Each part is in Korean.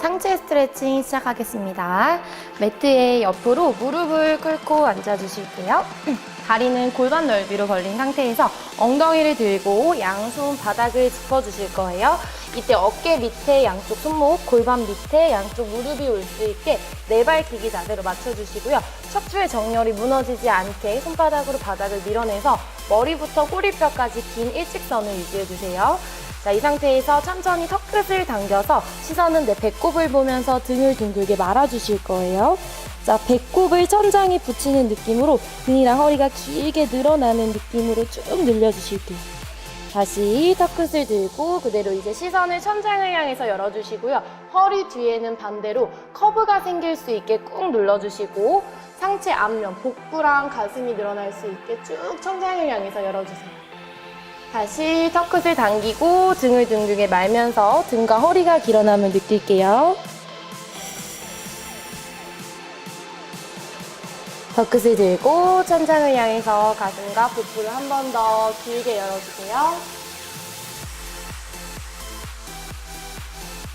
상체 스트레칭 시작하겠습니다. 매트의 옆으로 무릎을 꿇고 앉아주실게요. 다리는 골반 넓이로 벌린 상태에서 엉덩이를 들고 양손 바닥을 짚어주실 거예요. 이때 어깨 밑에 양쪽 손목, 골반 밑에 양쪽 무릎이 올 수 있게 내발기기 자세로 맞춰주시고요. 척추의 정렬이 무너지지 않게 손바닥으로 바닥을 밀어내서 머리부터 꼬리뼈까지 긴 일직선을 유지해주세요. 자, 이 상태에서 천천히 턱끝을 당겨서 시선은 내 배꼽을 보면서 등을 둥글게 말아주실 거예요. 자, 배꼽을 천장에 붙이는 느낌으로 등이랑 허리가 길게 늘어나는 느낌으로 쭉 늘려주실게요. 다시 턱끝을 들고 그대로 이제 시선을 천장을 향해서 열어주시고요. 허리 뒤에는 반대로 커브가 생길 수 있게 꾹 눌러주시고 상체 앞면, 복부랑 가슴이 늘어날 수 있게 쭉 천장을 향해서 열어주세요. 다시 턱끝을 당기고 등을 둥글게 말면서 등과 허리가 길어남을 느낄게요. 턱끝을 들고 천장을 향해서 가슴과 복부를 한 번 더 길게 열어주세요.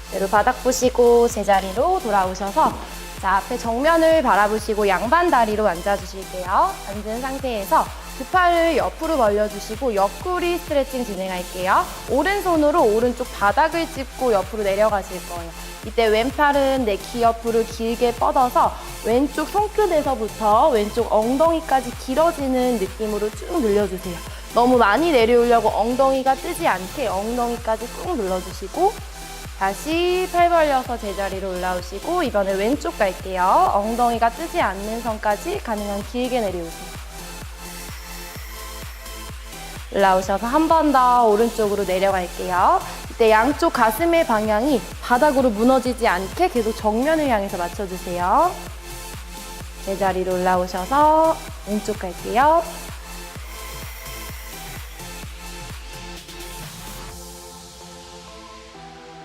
그대로 바닥 보시고 제자리로 돌아오셔서 자, 앞에 정면을 바라보시고 양반 다리로 앉아주실게요. 앉은 상태에서 두 팔을 옆으로 벌려주시고 옆구리 스트레칭 진행할게요. 오른손으로 오른쪽 바닥을 짚고 옆으로 내려가실 거예요. 이때 왼팔은 내 귀 옆으로 길게 뻗어서 왼쪽 손끝에서부터 왼쪽 엉덩이까지 길어지는 느낌으로 쭉 늘려주세요. 너무 많이 내려오려고 엉덩이가 뜨지 않게 엉덩이까지 꾹 눌러주시고 다시 팔 벌려서 제자리로 올라오시고 이번에 왼쪽 갈게요. 엉덩이가 뜨지 않는 선까지 가능한 길게 내려오세요. 올라오셔서 한 번 더 오른쪽으로 내려갈게요. 이때 양쪽 가슴의 방향이 바닥으로 무너지지 않게 계속 정면을 향해서 맞춰주세요. 제자리로 올라오셔서 왼쪽 갈게요.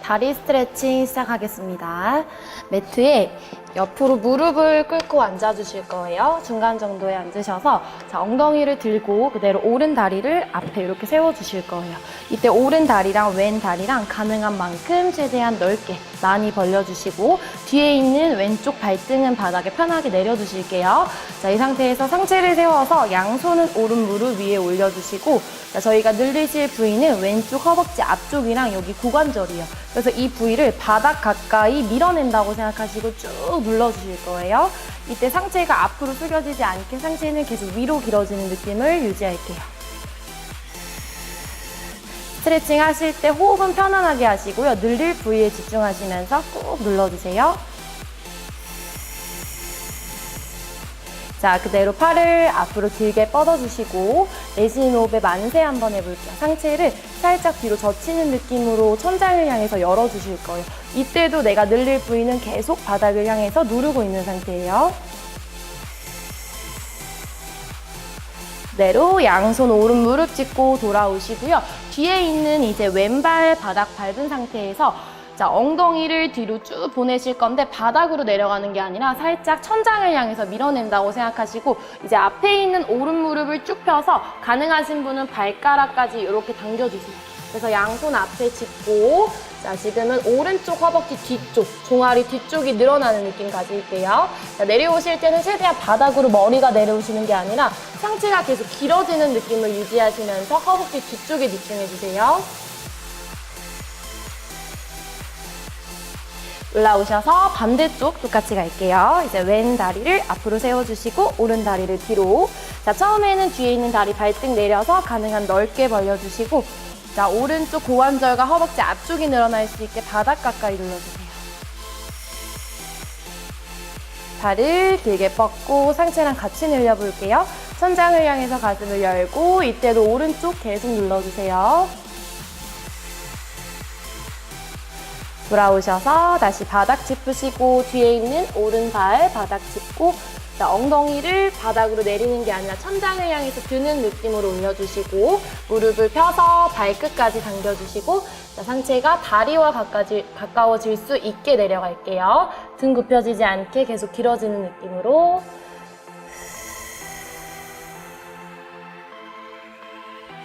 다리 스트레칭 시작하겠습니다. 매트에 옆으로 무릎을 꿇고 앉아주실 거예요. 중간 정도에 앉으셔서 자, 엉덩이를 들고 그대로 오른 다리를 앞에 이렇게 세워주실 거예요. 이때 오른 다리랑 왼 다리랑 가능한 만큼 최대한 넓게 많이 벌려주시고 뒤에 있는 왼쪽 발등은 바닥에 편하게 내려주실게요. 자, 이 상태에서 상체를 세워서 양손은 오른 무릎 위에 올려주시고 자, 저희가 늘리실 부위는 왼쪽 허벅지 앞쪽이랑 여기 고관절이에요. 그래서 이 부위를 바닥 가까이 밀어낸다고 생각하시고 쭉 눌러주실 거예요. 이때 상체가 앞으로 숙여지지 않게 상체는 계속 위로 길어지는 느낌을 유지할게요. 스트레칭 하실 때 호흡은 편안하게 하시고요. 늘릴 부위에 집중하시면서 꾹 눌러주세요. 자, 그대로 팔을 앞으로 길게 뻗어주시고 내쉬는 호흡에 만세 한번 해볼게요. 상체를 살짝 뒤로 젖히는 느낌으로 천장을 향해서 열어주실 거예요. 이때도 내가 늘릴 부위는 계속 바닥을 향해서 누르고 있는 상태예요. 그대로 양손 오른 무릎 짚고 돌아오시고요. 뒤에 있는 이제 왼발 바닥 밟은 상태에서 자, 엉덩이를 뒤로 쭉 보내실 건데 바닥으로 내려가는 게 아니라 살짝 천장을 향해서 밀어낸다고 생각하시고 이제 앞에 있는 오른 무릎을 쭉 펴서 가능하신 분은 발가락까지 이렇게 당겨주세요. 그래서 양손 앞에 짚고 자, 지금은 오른쪽 허벅지 뒤쪽, 종아리 뒤쪽이 늘어나는 느낌 가질게요. 자, 내려오실 때는 최대한 바닥으로 머리가 내려오시는 게 아니라 상체가 계속 길어지는 느낌을 유지하시면서 허벅지 뒤쪽에 집중해주세요. 올라오셔서 반대쪽 똑같이 갈게요. 이제 왼 다리를 앞으로 세워주시고 오른 다리를 뒤로. 자, 처음에는 뒤에 있는 다리 발등 내려서 가능한 넓게 벌려주시고 자, 오른쪽 고관절과 허벅지 앞쪽이 늘어날 수 있게 바닥 가까이 눌러주세요. 발을 길게 뻗고 상체랑 같이 늘려볼게요. 천장을 향해서 가슴을 열고 이때도 오른쪽 계속 눌러주세요. 돌아오셔서 다시 바닥 짚으시고 뒤에 있는 오른발 바닥 짚고 자, 엉덩이를 바닥으로 내리는 게 아니라 천장을 향해서 드는 느낌으로 올려주시고 무릎을 펴서 발끝까지 당겨주시고 자, 상체가 다리와 가까워질 수 있게 내려갈게요. 등 굽혀지지 않게 계속 길어지는 느낌으로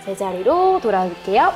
제자리로 돌아올게요.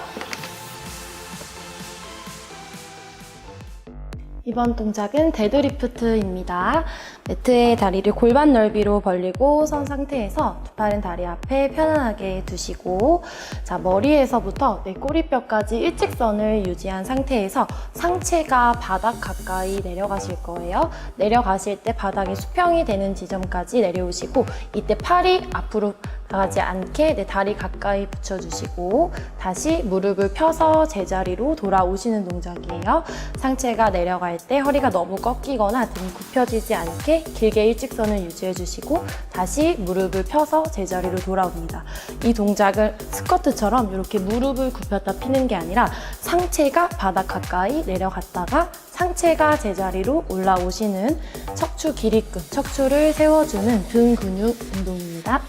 이번 동작은 데드리프트입니다. 매트의 다리를 골반 넓이로 벌리고 선 상태에서 두 팔은 다리 앞에 편안하게 두시고, 자, 머리에서부터 내 꼬리뼈까지 일직선을 유지한 상태에서 상체가 바닥 가까이 내려가실 거예요. 내려가실 때 바닥이 수평이 되는 지점까지 내려오시고, 이때 팔이 앞으로 나가지 않게 내 다리 가까이 붙여주시고, 다시 무릎을 펴서 제자리로 돌아오시는 동작이에요. 상체가 내려갈 때 허리가 너무 꺾이거나 등이 굽혀지지 않게 길게 일직선을 유지해주시고, 다시 무릎을 펴서 제자리로 돌아옵니다. 이 동작을 스쿼트처럼 이렇게 무릎을 굽혔다 피는 게 아니라 상체가 바닥 가까이 내려갔다가 상체가 제자리로 올라오시는 척추 기립근, 척추를 세워주는 등 근육 운동입니다.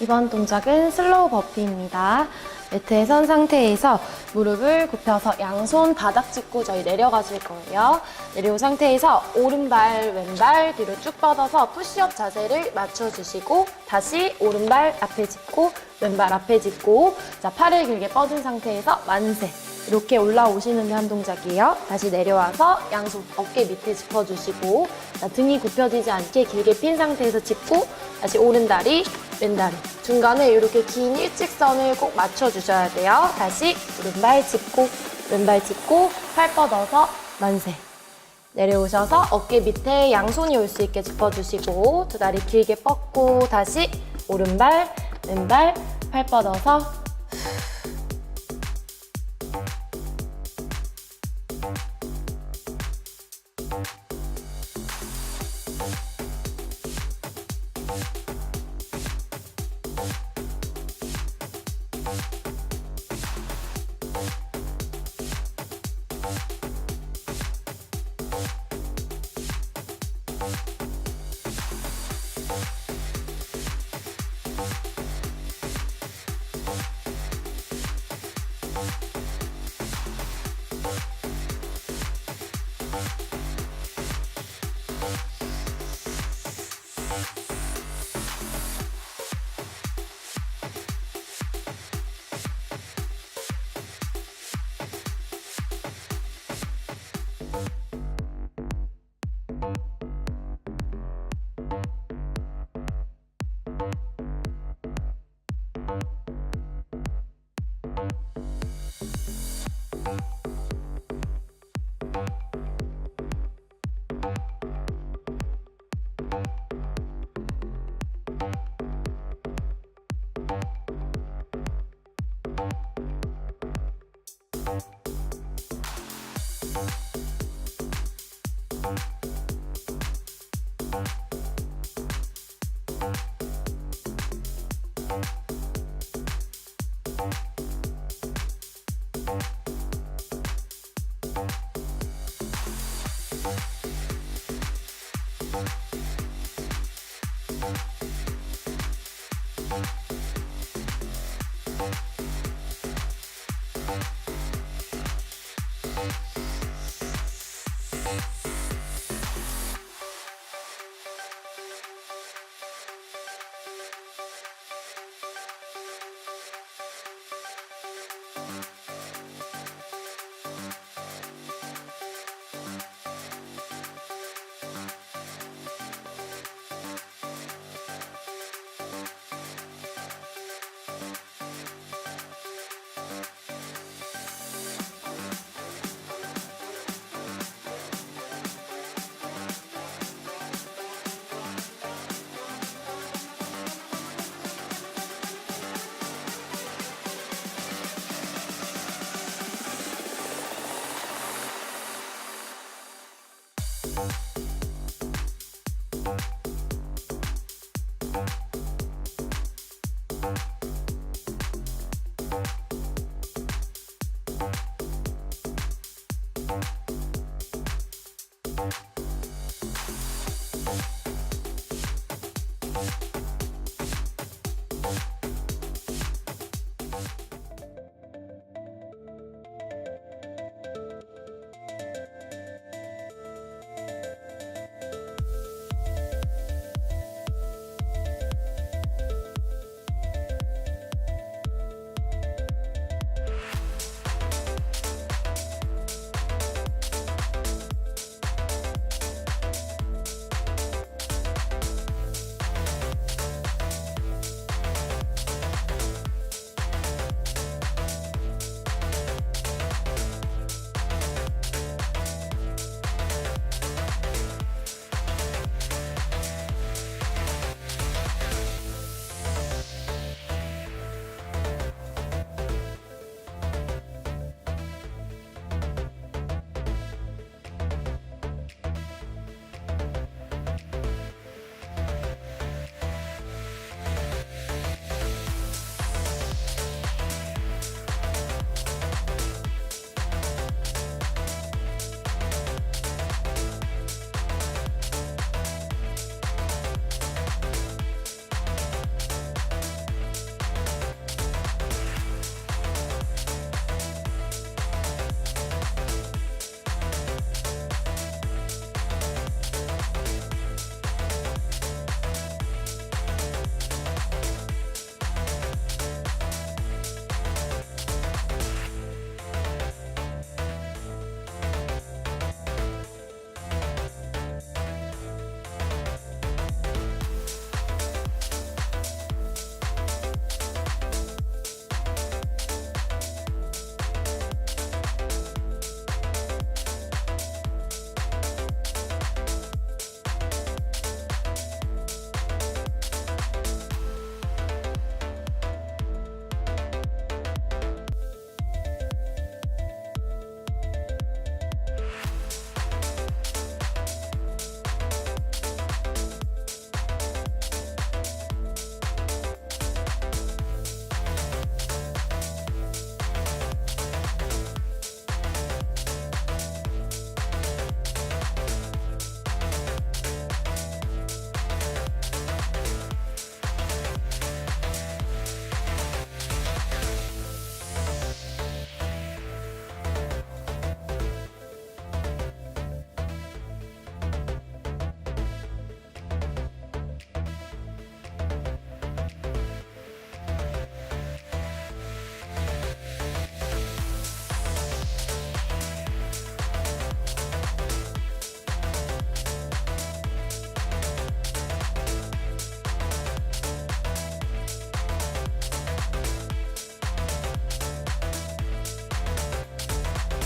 이번 동작은 슬로우 버피입니다. 매트에 선 상태에서 무릎을 굽혀서 양손 바닥 짚고 저희 내려가실 거예요. 내려온 상태에서 오른발, 왼발 뒤로 쭉 뻗어서 푸시업 자세를 맞춰주시고 다시 오른발 앞에 짚고 왼발 앞에 짚고 자, 팔을 길게 뻗은 상태에서 만세. 이렇게 올라오시는 한 동작이에요. 다시 내려와서 양손 어깨 밑에 짚어주시고 자, 등이 굽혀지지 않게 길게 핀 상태에서 짚고 다시 오른다리, 왼다리 중간에 이렇게 긴 일직선을 꼭 맞춰주셔야 돼요. 다시 오른발 짚고 왼발 짚고 팔 뻗어서 만세. 내려오셔서 어깨 밑에 양손이 올 수 있게 짚어주시고 두 다리 길게 뻗고 다시 오른발, 왼발 팔 뻗어서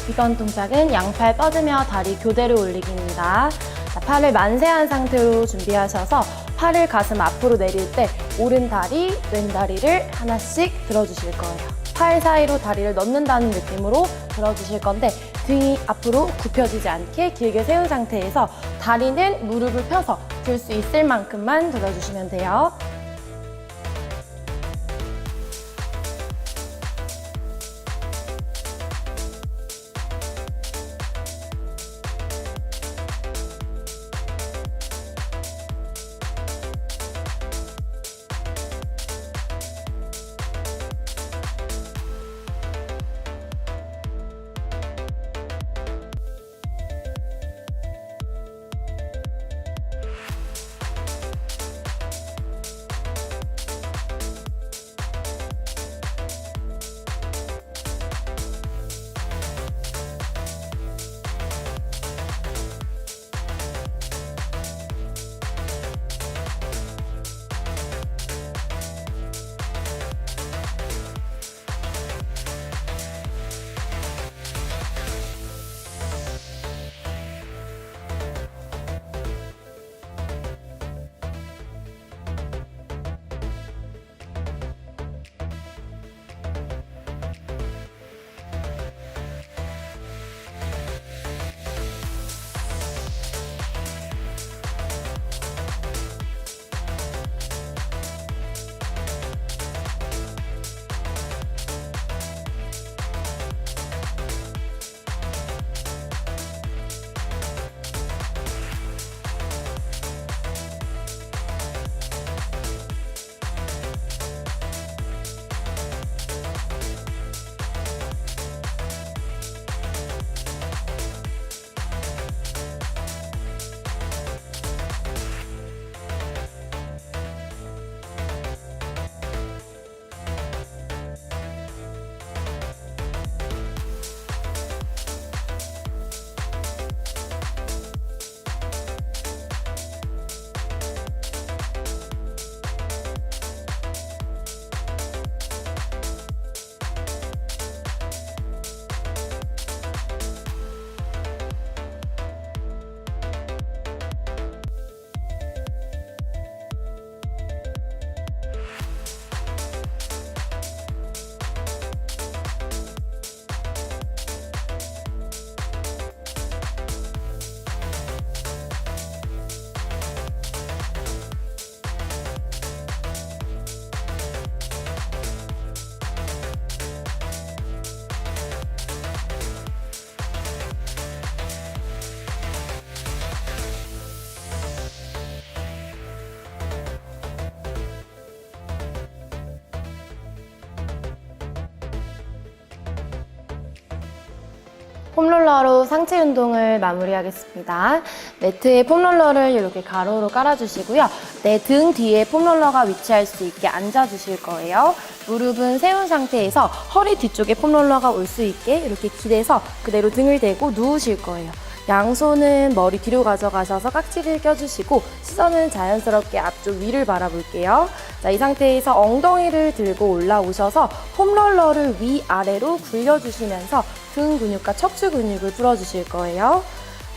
이번 동작은 양팔 뻗으며 다리 교대로 올리기입니다. 자, 팔을 만세한 상태로 준비하셔서 팔을 가슴 앞으로 내릴 때 오른 다리, 왼 다리를 하나씩 들어주실 거예요. 팔 사이로 다리를 넣는다는 느낌으로 들어주실 건데 등이 앞으로 굽혀지지 않게 길게 세운 상태에서 다리는 무릎을 펴서 들 수 있을 만큼만 들어주시면 돼요. 폼롤러로 상체 운동을 마무리하겠습니다. 매트에 폼롤러를 이렇게 가로로 깔아주시고요. 내 등 뒤에 폼롤러가 위치할 수 있게 앉아주실 거예요. 무릎은 세운 상태에서 허리 뒤쪽에 폼롤러가 올 수 있게 이렇게 기대서 그대로 등을 대고 누우실 거예요. 양손은 머리 뒤로 가져가셔서 깍지를 껴주시고 시선은 자연스럽게 앞쪽 위를 바라볼게요. 자, 이 상태에서 엉덩이를 들고 올라오셔서 폼롤러를 위아래로 굴려주시면서 등 근육과 척추 근육을 풀어주실 거예요.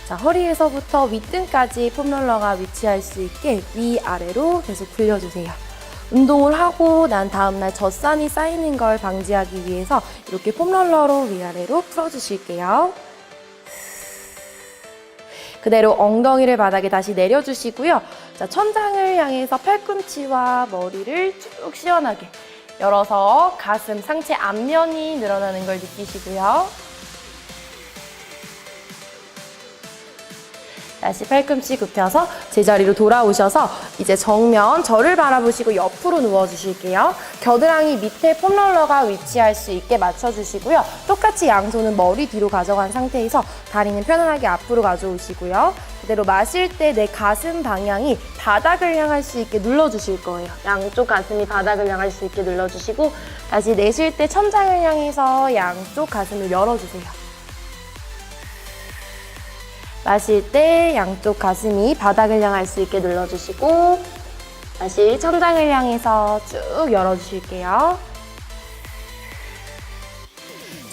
자, 허리에서부터 윗등까지 폼롤러가 위치할 수 있게 위아래로 계속 굴려주세요. 운동을 하고 난 다음날 젖산이 쌓이는 걸 방지하기 위해서 이렇게 폼롤러로 위아래로 풀어주실게요. 그대로 엉덩이를 바닥에 다시 내려주시고요. 자, 천장을 향해서 팔꿈치와 머리를 쭉 시원하게 열어서 가슴, 상체 앞면이 늘어나는 걸 느끼시고요. 다시 팔꿈치 굽혀서 제자리로 돌아오셔서 이제 정면 저를 바라보시고 옆으로 누워주실게요. 겨드랑이 밑에 폼롤러가 위치할 수 있게 맞춰주시고요. 똑같이 양손은 머리 뒤로 가져간 상태에서 다리는 편안하게 앞으로 가져오시고요. 그대로 마실 때 내 가슴 방향이 바닥을 향할 수 있게 눌러주실 거예요. 양쪽 가슴이 바닥을 향할 수 있게 눌러주시고 다시 내쉴 때 천장을 향해서 양쪽 가슴을 열어주세요. 마실 때 양쪽 가슴이 바닥을 향할 수 있게 눌러주시고 다시 천장을 향해서 쭉 열어주실게요.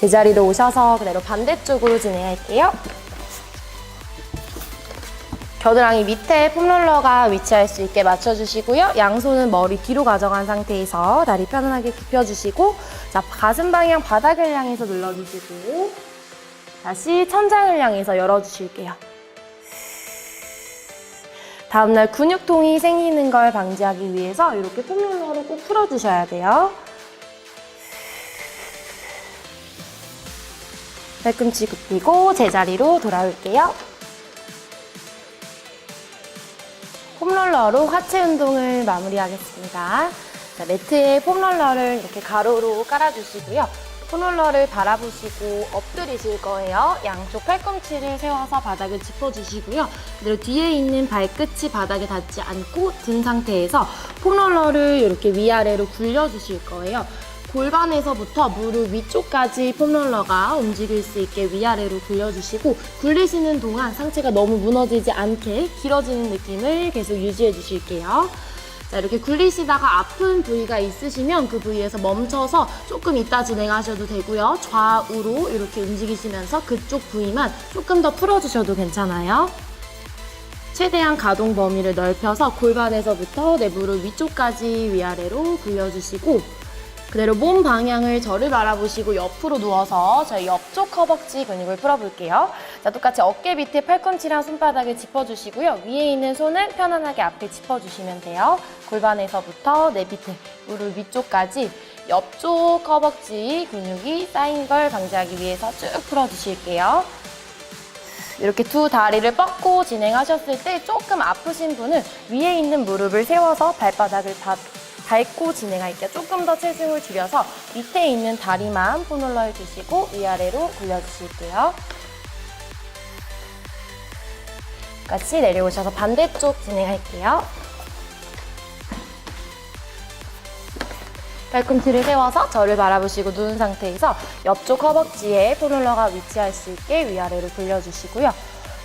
제자리로 오셔서 그대로 반대쪽으로 진행할게요. 겨드랑이 밑에 폼롤러가 위치할 수 있게 맞춰주시고요. 양손은 머리 뒤로 가져간 상태에서 다리 편안하게 굽혀주시고, 자, 가슴 방향 바닥을 향해서 눌러주시고, 다시 천장을 향해서 열어주실게요. 다음날 근육통이 생기는 걸 방지하기 위해서 이렇게 폼롤러로 꼭 풀어주셔야 돼요. 팔꿈치 굽히고 제자리로 돌아올게요. 폼롤러로 하체 운동을 마무리하겠습니다. 자, 매트에 폼롤러를 이렇게 가로로 깔아주시고요. 폼롤러를 바라보시고 엎드리실 거예요. 양쪽 팔꿈치를 세워서 바닥을 짚어주시고요. 그리고 뒤에 있는 발끝이 바닥에 닿지 않고 든 상태에서 폼롤러를 이렇게 위아래로 굴려주실 거예요. 골반에서부터 무릎 위쪽까지 폼롤러가 움직일 수 있게 위아래로 굴려주시고, 굴리시는 동안 상체가 너무 무너지지 않게 길어지는 느낌을 계속 유지해 주실게요. 자, 이렇게 굴리시다가 아픈 부위가 있으시면 그 부위에서 멈춰서 조금 이따 진행하셔도 되고요. 좌우로 이렇게 움직이시면서 그쪽 부위만 조금 더 풀어주셔도 괜찮아요. 최대한 가동 범위를 넓혀서 골반에서부터 내 무릎 위쪽까지 위아래로 굴려주시고, 그대로 몸 방향을 저를 바라보시고 옆으로 누워서 저희 옆쪽 허벅지 근육을 풀어볼게요. 자, 똑같이 어깨 밑에 팔꿈치랑 손바닥을 짚어주시고요. 위에 있는 손은 편안하게 앞에 짚어주시면 돼요. 골반에서부터 내 밑에 무릎 위쪽까지 옆쪽 허벅지 근육이 쌓인 걸 방지하기 위해서 쭉 풀어주실게요. 이렇게 두 다리를 뻗고 진행하셨을 때 조금 아프신 분은 위에 있는 무릎을 세워서 발바닥을 밟고 진행할게요. 조금 더 체중을 줄여서 밑에 있는 다리만 폼롤러에 두시고 위아래로 굴려주실게요. 같이 내려오셔서 반대쪽 진행할게요. 팔꿈치를 세워서 저를 바라보시고 누운 상태에서 옆쪽 허벅지에 폼롤러가 위치할 수 있게 위아래로 굴려주시고요.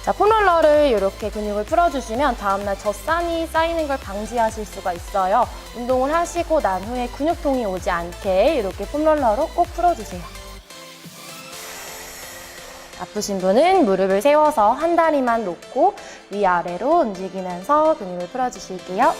자, 폼롤러를 이렇게 근육을 풀어주시면 다음날 젖산이 쌓이는 걸 방지하실 수가 있어요. 운동을 하시고 난 후에 근육통이 오지 않게 이렇게 폼롤러로 꼭 풀어주세요. 아프신 분은 무릎을 세워서 한 다리만 놓고 위아래로 움직이면서 근육을 풀어주실게요.